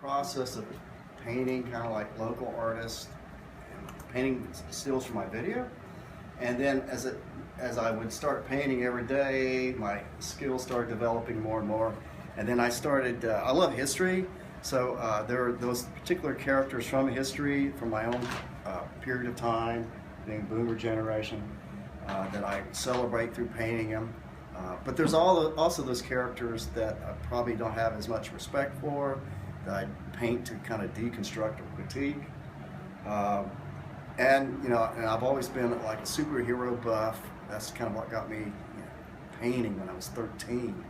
process of painting kind of like local artists, and painting stills for my video. And then as I would start painting every day, my skills started developing more and more. And then I started, I love history, so there are those particular characters from history, from my own period of time, being boomer generation, that I celebrate through painting them. But there's also those characters that I probably don't have as much respect for, that I paint to kind of deconstruct or critique. And I've always been like a superhero buff. That's kind of what got me painting when I was 13.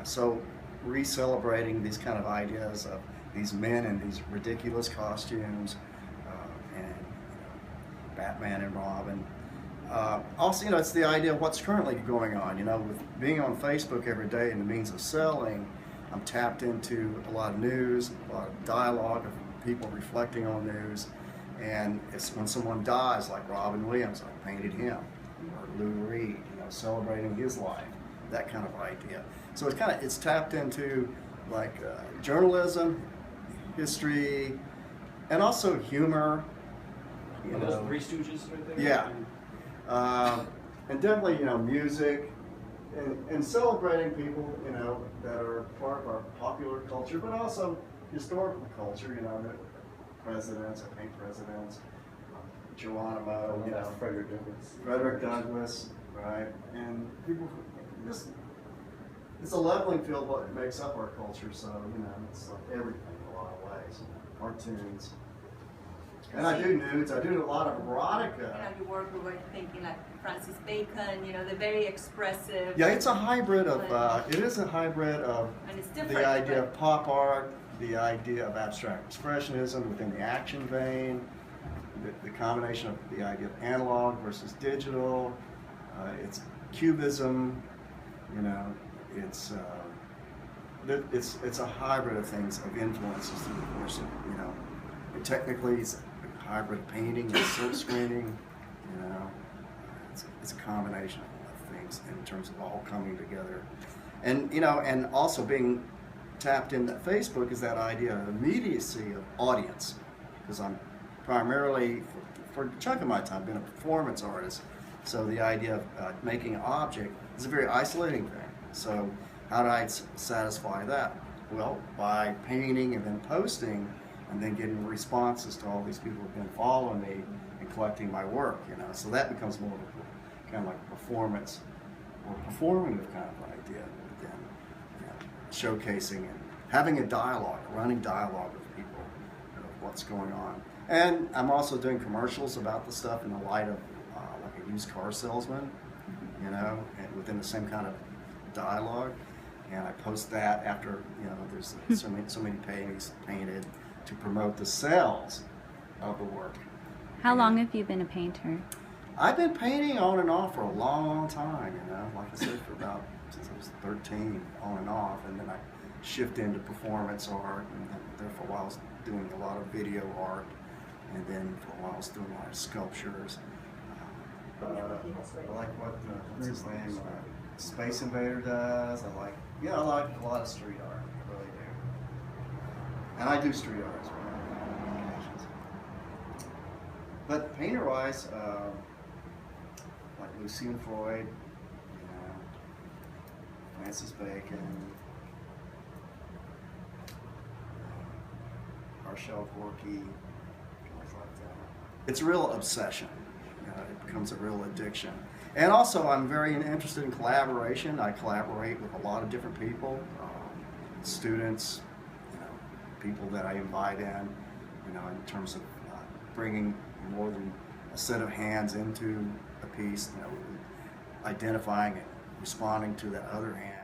So re-celebrating these kind of ideas of these men in these ridiculous costumes, and Batman and Robin. Also, it's the idea of what's currently going on. With being on Facebook every day and the means of selling, I'm tapped into a lot of news, a lot of dialogue of people reflecting on news. And it's when someone dies, like Robin Williams, I painted him, or Lou Reed, celebrating his life, that kind of idea. So it's tapped into like journalism, history, and also humor. Are those Three Stooges right there? Yeah. And definitely, music, and celebrating people, that are part of our popular culture, but also historical culture, presidents, I paint presidents, Geronimo, Frederick Douglass, right? And people, it's a leveling field what makes up our culture, so, it's like everything in a lot of ways. Cartoons. And I do nudes, I do a lot of erotica. Your work, we were thinking like Francis Bacon, the very expressive. Yeah, it's a hybrid of, it is a hybrid of the idea of pop art, the idea of abstract expressionism within the action vein, the combination of the idea of analog versus digital, it's cubism, it's a hybrid of things, of influences through the course of, technically it's a hybrid of painting and silk screening, it's a combination of things in terms of all coming together. And, and also being tapped into Facebook is that idea of immediacy of audience, because I'm primarily, for a chunk of my time, been a performance artist. So the idea of making an object is a very isolating thing. So how do I satisfy that? Well, by painting and then posting, and then getting responses to all these people who've been following me and collecting my work. So that becomes more of a kind of like a performance or performative kind of idea. Showcasing and having a dialogue, a running dialogue with people of what's going on. And I'm also doing commercials about the stuff in the light of like a used car salesman, and within the same kind of dialogue. And I post that after, there's so many paintings painted to promote the sales of the work. How long have you been a painter? I've been painting on and off for a long time, like I said, for about since I was 13, on and off, and then I shifted into performance art, and then there for a while I was doing a lot of video art, and then for a while I was doing a lot of sculptures. I like what's his name, Space Invader does. I like a lot of street art, I really do. And I do street art as well. But painter-wise, like Lucien Freud, Francis Bacon, Marshall Gorky, guys like that. It's a real obsession. It becomes a real addiction. And also, I'm very interested in collaboration. I collaborate with a lot of different people, students, people that I invite in terms of bringing more than a set of hands into a piece, identifying it, responding to that other hand.